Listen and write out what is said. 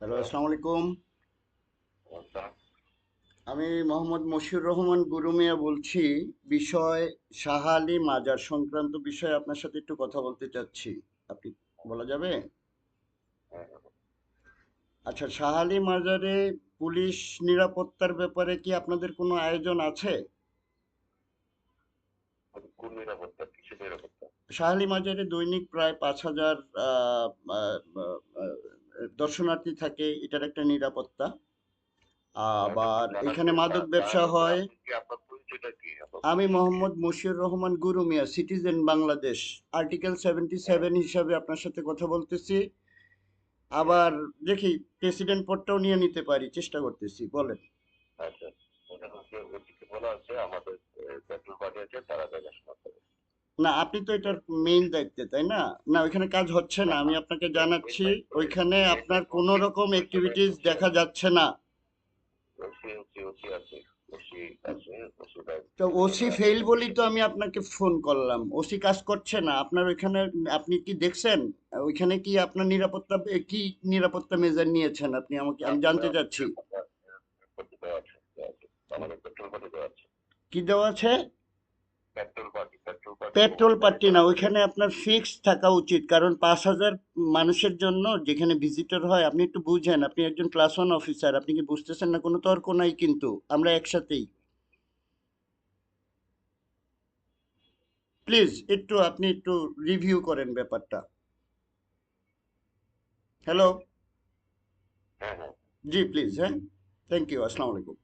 Hello, আসসালামু আলাইকুম। আচ্ছা, আমি মোহাম্মদ মশিউর রহমান গুরু মিয়া বলছি। বিষয় শাহ আলী মাজার সংক্রান্ত বিষয়ে আপনার সাথে একটু কথা বলতে চাচ্ছি। আপনি বলা যাবে? হ্যাঁ, আচ্ছা, শাহ আলী মাজারে পুলিশ নিরাপত্তার ব্যাপারে কি আপনাদের কোনো আয়োজন আছে? কোন নিরাপত্তা? কিসের নিরাপত্তা? শাহ আলী মাজারে দৈনিক প্রায় 5,000 আহ, আহ, আহ, দর্শনার্থী থাকে, এটার একটা নিরাপত্তা। এটা তো আবার জানা এখানে আছে। মাদক ব্যবসা তাহলে কি হয়। আপনি কি আপনার পরিচয়টা কি? আপনার আমি পরিচয়টা কি? মোহাম্মদ মশিউর রহমান গুরু মিয়া, সিটিজেন বাংলাদেশ। আর্টিকেল সেভেন্টি হ্যাঁ, সেভেন হিসাবে আপনার সাথে কথা বলতেছি। হ্যাঁ, আবার দেখি প্রেসিডেন্ট পদটাও নিয়ে নিতে পারি, চেষ্টা করতেছি, বলেন। আচ্ছা। ওটা হচ্ছে ওদিকে বলা আছে আমাদের পেট্রোল পার্টি আছে, তারা দেখাশোনা করে। না, আপনি তো এটার মেইন দায়িত্বে, তাই না? না, ওইখানে কাজ হচ্ছে না, না, আমি আপনাকে এই জানাচ্ছি। দায়িত্ব ওইখানে এই আপনার দায়িত্ব কোনো ওসি, রকম ওইখানে অ্যাক্টিভিটিস ওসি দেখা আছে, যাচ্ছে না। ওসি আছে, ওসি আছে, ওসি তো ওসি ওরা ফেল ওদের বলি দিকে তো আমি দেখে। আপনাকে ফোন করলাম। ওসি কাজ করছে না আপনার ওইখানে। আপনি কি দেখছেন ওইখানে কি আপনার নিরাপত্তা, কি নিরাপত্তা মেজার নিয়েছেন আপনি? আমাকে, না, আমি জানতে চাচ্ছি। নিরাপত্তা নিরাপত্তা দেওয়া আছে, দেওয়া আছে। আমাদের পেট্রোল পার্টি দেওয়া আছে। কি দেওয়া আছে? পেট্রোল পার্টি পেট্রোল প্রোভাইড করে পার্টি না, তারা দেখে। ওইখানে আপনার ফিক্স থাকা উচিত, কারণ 5,000 মানুষের জন্য যেখানে ভিজিটর হয়। আপনি একটু বুঝেন, আপনি একজন ক্লাস ওয়ান অফিসার, আপনি কি বুঝতেছেন না? কোনো তর্ক নাই, কিন্তু আমরা একসাথেই। প্লিজ একটু আপনি একটু রিভিউ করেন ব্যাপারটা। হ্যালো। হ্যাঁ, হ্যাঁ। জি প্লিজ, হ্যাঁ। থ্যাংক ইউ, আসসালামু আলাইকুম।